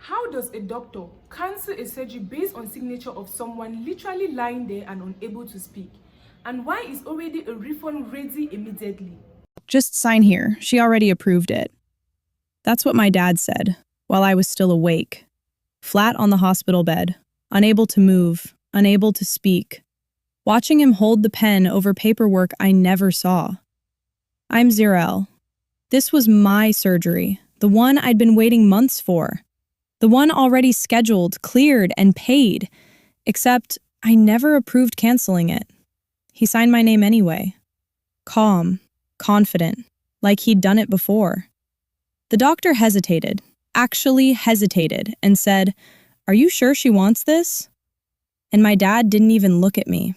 How does a doctor cancel a surgery based on signature of someone literally lying there and unable to speak? And why is already a refund ready immediately? Just sign here. She already approved it. That's what my dad said, while I was still awake. Flat on the hospital bed, unable to move, unable to speak. Watching him hold the pen over paperwork I never saw. I'm Zirel. This was my surgery, the one I'd been waiting months for. The one already scheduled, cleared, and paid. Except I never approved canceling it. He signed my name anyway. Calm, confident, like he'd done it before. The doctor hesitated, actually hesitated, and said, "Are you sure she wants this?" And my dad didn't even look at me.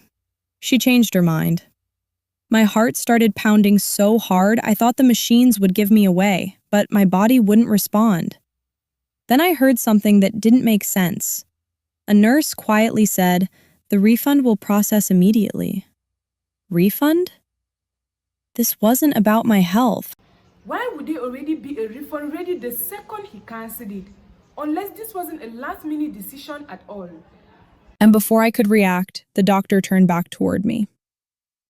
She changed her mind. My heart started pounding so hard I thought the machines would give me away, but my body wouldn't respond. Then I heard something that didn't make sense. A nurse quietly said, "The refund will process immediately." Refund? This wasn't about my health. Why would there already be a refund ready the second he cancelled it? Unless this wasn't a last minute decision at all. And before I could react, the doctor turned back toward me.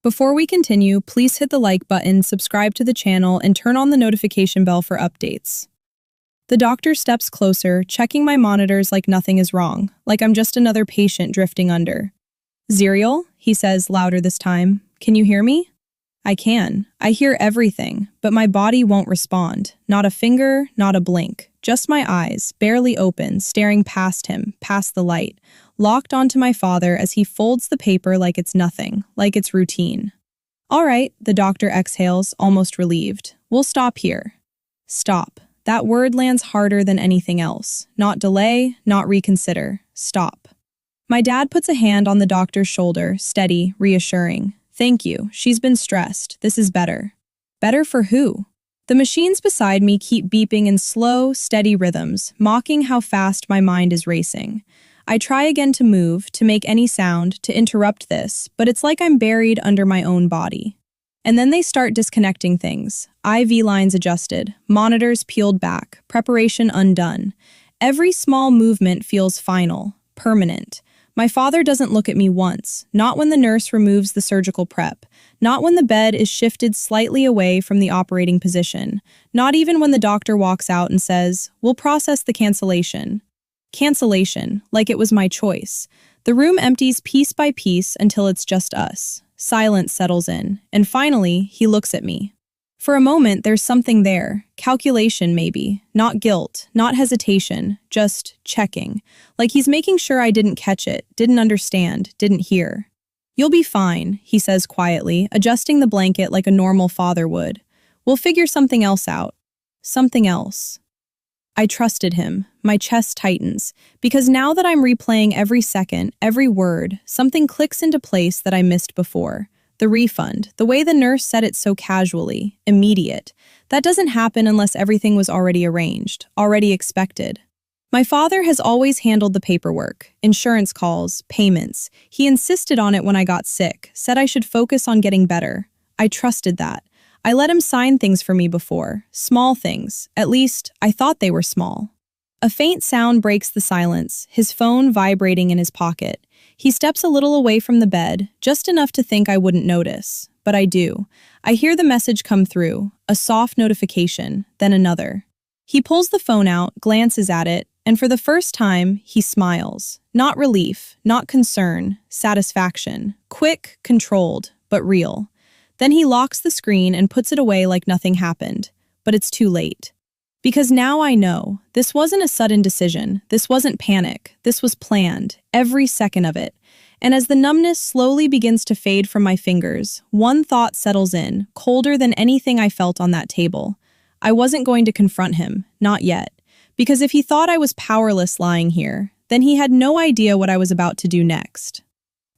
Before we continue, please hit the like button, subscribe to the channel, and turn on the notification bell for updates. The doctor steps closer, checking my monitors like nothing is wrong, like I'm just another patient drifting under. "Ziriel," he says louder this time. "Can you hear me?" I can. I hear everything, but my body won't respond. Not a finger, not a blink. Just my eyes, barely open, staring past him, past the light, locked onto my father as he folds the paper like it's nothing, like it's routine. "All right," the doctor exhales, almost relieved. "We'll stop here." Stop. That word lands harder than anything else. Not delay, not reconsider. Stop. My dad puts a hand on the doctor's shoulder, steady, reassuring. "Thank you. She's been stressed. This is better." Better for who? The machines beside me keep beeping in slow, steady rhythms, mocking how fast my mind is racing. I try again to move, to make any sound, to interrupt this, but it's like I'm buried under my own body. And then they start disconnecting things. IV lines adjusted, monitors peeled back, preparation undone. Every small movement feels final, permanent. My father doesn't look at me once, not when the nurse removes the surgical prep, not when the bed is shifted slightly away from the operating position, not even when the doctor walks out and says, "We'll process the cancellation." Cancellation, like it was my choice. The room empties piece by piece until it's just us. Silence settles in, and finally, he looks at me. For a moment, there's something there. Calculation, maybe. Not guilt, not hesitation, just checking. Like he's making sure I didn't catch it, didn't understand, didn't hear. "You'll be fine," he says quietly, adjusting the blanket like a normal father would. "We'll figure something else out." Something else. I trusted him. My chest tightens. Because now that I'm replaying every second, every word, something clicks into place that I missed before. The refund, the way the nurse said it so casually, immediate. That doesn't happen unless everything was already arranged, already expected. My father has always handled the paperwork, insurance calls, payments. He insisted on it when I got sick, said I should focus on getting better. I trusted that. I let him sign things for me before, small things. At least, I thought they were small. A faint sound breaks the silence, his phone vibrating in his pocket. He steps a little away from the bed, just enough to think I wouldn't notice. But I do. I hear the message come through, a soft notification, then another. He pulls the phone out, glances at it, and for the first time, he smiles. Not relief, not concern, satisfaction. Quick, controlled, but real. Then he locks the screen and puts it away like nothing happened. But it's too late. Because now I know, this wasn't a sudden decision, this wasn't panic, this was planned, every second of it. And as the numbness slowly begins to fade from my fingers, one thought settles in, colder than anything I felt on that table. I wasn't going to confront him, not yet. Because if he thought I was powerless lying here, then he had no idea what I was about to do next.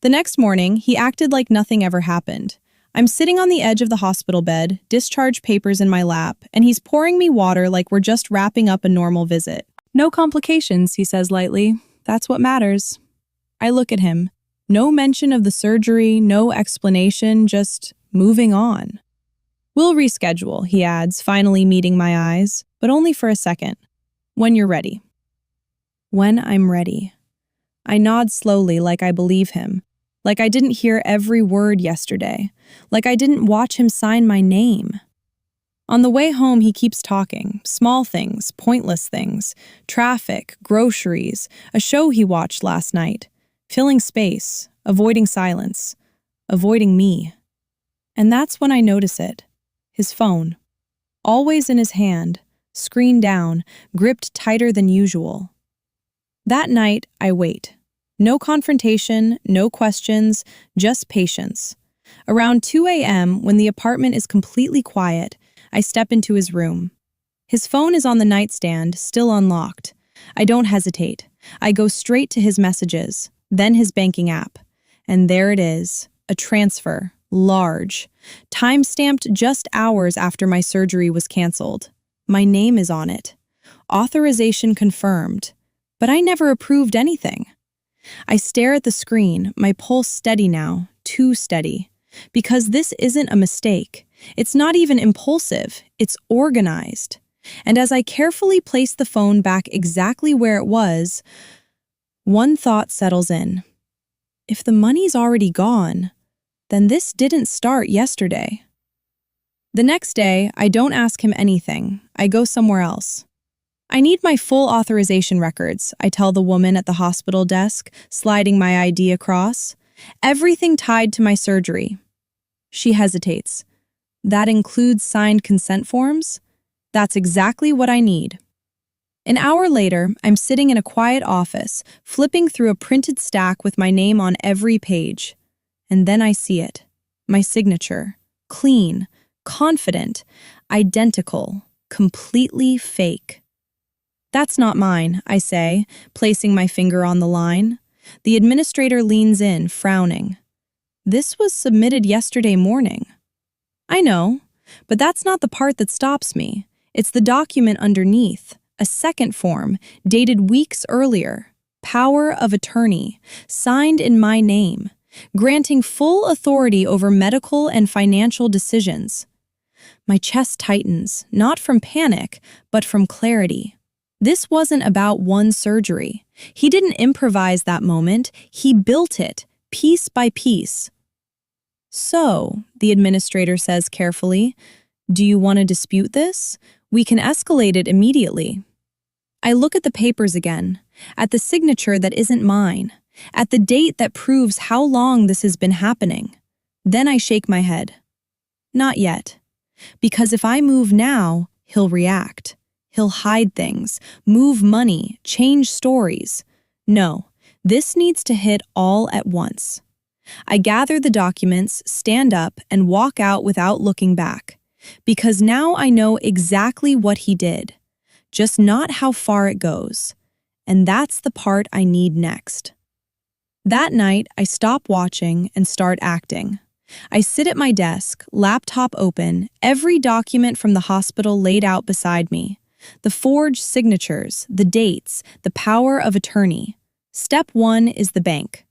The next morning, he acted like nothing ever happened. I'm sitting on the edge of the hospital bed, discharge papers in my lap, and he's pouring me water like we're just wrapping up a normal visit. "No complications," he says lightly. "That's what matters." I look at him. No mention of the surgery, no explanation, just moving on. "We'll reschedule," he adds, finally meeting my eyes, but only for a second. "When you're ready." When I'm ready. I nod slowly like I believe him, like I didn't hear every word yesterday, like I didn't watch him sign my name. On the way home, he keeps talking, small things, pointless things, traffic, groceries, a show he watched last night, filling space, avoiding silence, avoiding me. And that's when I notice it. His phone. Always in his hand, screen down, gripped tighter than usual. That night, I wait. No confrontation, no questions, just patience. Around 2 a.m., when the apartment is completely quiet, I step into his room. His phone is on the nightstand, still unlocked. I don't hesitate. I go straight to his messages, then his banking app. And there it is, a transfer, large, time-stamped just hours after my surgery was canceled. My name is on it. Authorization confirmed. But I never approved anything. I stare at the screen, my pulse steady now, too steady. Because this isn't a mistake. It's not even impulsive, it's organized. And as I carefully place the phone back exactly where it was, one thought settles in. If the money's already gone, then this didn't start yesterday. The next day, I don't ask him anything. I go somewhere else. I need my full authorization records, I tell the woman at the hospital desk, sliding my ID across. Everything tied to my surgery. She hesitates. That includes signed consent forms? That's exactly what I need. An hour later, I'm sitting in a quiet office, flipping through a printed stack with my name on every page. And then I see it. My signature. Clean, confident, identical, completely fake. That's not mine, I say, placing my finger on the line. The administrator leans in, frowning. This was submitted yesterday morning. I know, but that's not the part that stops me. It's the document underneath, a second form, dated weeks earlier. Power of attorney, signed in my name, granting full authority over medical and financial decisions. My chest tightens, not from panic, but from clarity. This wasn't about one surgery. He didn't improvise that moment, he built it, piece by piece. So, the administrator says carefully, do you want to dispute this? We can escalate it immediately. I look at the papers again, at the signature that isn't mine, at the date that proves how long this has been happening. Then I shake my head. Not yet. Because if I move now, he'll react. He'll hide things, move money, change stories. No, this needs to hit all at once. I gather the documents, stand up, and walk out without looking back. Because now I know exactly what he did, just not how far it goes. And that's the part I need next. That night, I stop watching and start acting. I sit at my desk, laptop open, every document from the hospital laid out beside me. The forged signatures, the dates, the power of attorney. Step 1 is the bank.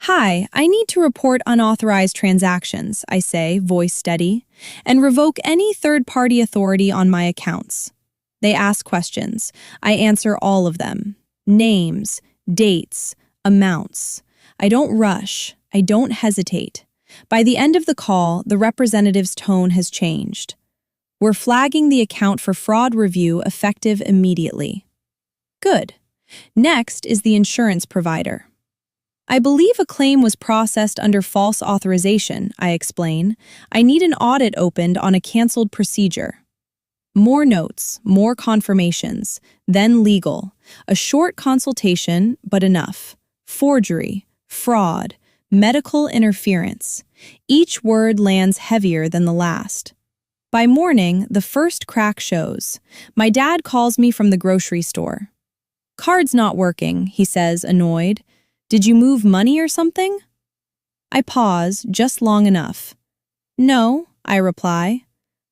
Hi, I need to report unauthorized transactions, I say, voice steady, and revoke any third-party authority on my accounts. They ask questions. I answer all of them. Names, dates, amounts. I don't rush. I don't hesitate. By the end of the call, the representative's tone has changed. We're flagging the account for fraud review effective immediately. Good. Next is the insurance provider. I believe a claim was processed under false authorization, I explain. I need an audit opened on a canceled procedure. More notes, more confirmations, then legal. A short consultation, but enough. Forgery, fraud, medical interference. Each word lands heavier than the last. By morning, the first crack shows. My dad calls me from the grocery store. Card's not working, he says, annoyed. Did you move money or something? I pause, just long enough. No, I reply.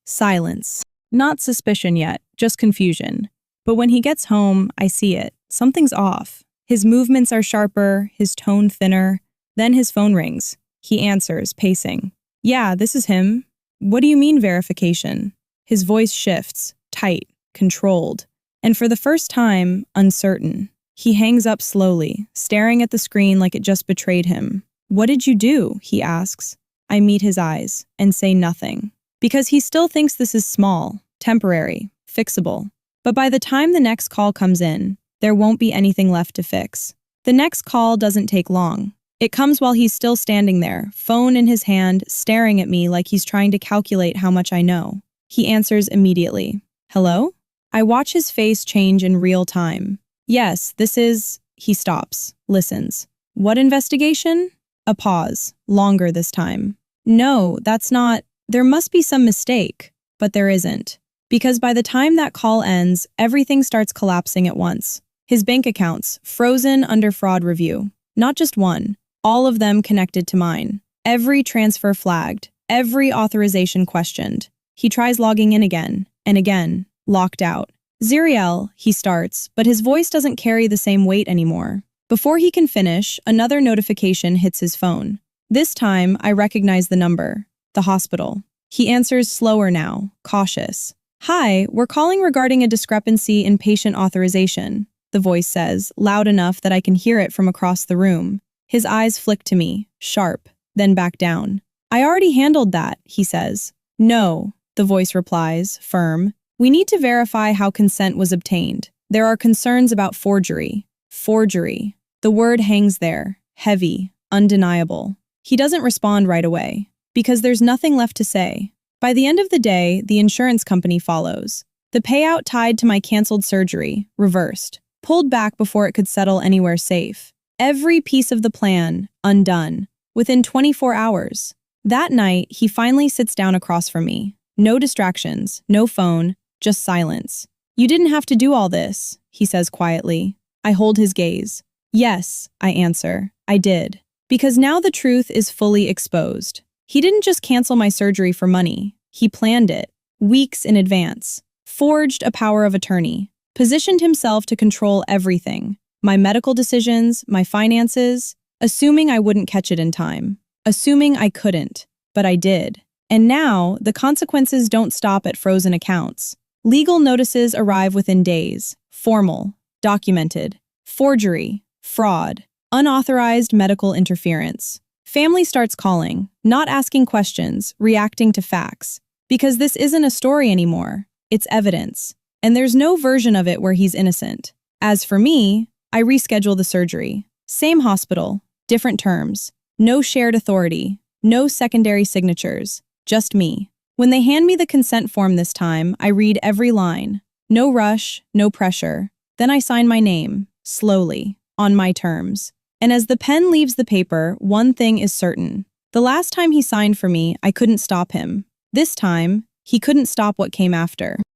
Silence. Not suspicion yet, just confusion. But when he gets home, I see it. Something's off. His movements are sharper, his tone thinner. Then his phone rings. He answers, pacing. Yeah, this is him. What do you mean verification? His voice shifts, tight, controlled, and for the first time, uncertain. He hangs up slowly, staring at the screen like it just betrayed him. "What did you do?" he asks. I meet his eyes and say nothing. Because he still thinks this is small, temporary, fixable. But by the time the next call comes in, there won't be anything left to fix. The next call doesn't take long. It comes while he's still standing there, phone in his hand, staring at me like he's trying to calculate how much I know. He answers immediately. "Hello?" I watch his face change in real time. "Yes, this is..." He stops, listens. "What investigation?" A pause, longer this time. "No, that's not... There must be some mistake." But there isn't. Because by the time that call ends, everything starts collapsing at once. His bank accounts, frozen under fraud review. Not just one. All of them connected to mine. Every transfer flagged. Every authorization questioned. He tries logging in again, and again, locked out. "Ziriel," he starts, but his voice doesn't carry the same weight anymore. Before he can finish, another notification hits his phone. This time, I recognize the number. The hospital. He answers slower now, cautious. "Hi, we're calling regarding a discrepancy in patient authorization," the voice says, loud enough that I can hear it from across the room. His eyes flick to me, sharp, then back down. "I already handled that," he says. "No," the voice replies, firm. "We need to verify how consent was obtained. There are concerns about forgery." Forgery. The word hangs there, heavy, undeniable. He doesn't respond right away, because there's nothing left to say. By the end of the day, the insurance company follows. The payout tied to my canceled surgery, reversed, pulled back before it could settle anywhere safe. Every piece of the plan, undone, within 24 hours. That night, he finally sits down across from me. No distractions, no phone, just silence. "You didn't have to do all this," he says quietly. I hold his gaze. "Yes," I answer, "I did." Because now the truth is fully exposed. He didn't just cancel my surgery for money. He planned it, weeks in advance, forged a power of attorney, positioned himself to control everything. My medical decisions, my finances, assuming I wouldn't catch it in time. Assuming I couldn't, but I did. And now, the consequences don't stop at frozen accounts. Legal notices arrive within days. Formal, documented, forgery, fraud, unauthorized medical interference. Family starts calling, not asking questions, reacting to facts. Because this isn't a story anymore, it's evidence. And there's no version of it where he's innocent. As for me, I reschedule the surgery. Same hospital, different terms. No shared authority, no secondary signatures, just me. When they hand me the consent form this time, I read every line. No rush, no pressure. Then I sign my name, slowly, on my terms. And as the pen leaves the paper, one thing is certain. The last time he signed for me, I couldn't stop him. This time, he couldn't stop what came after.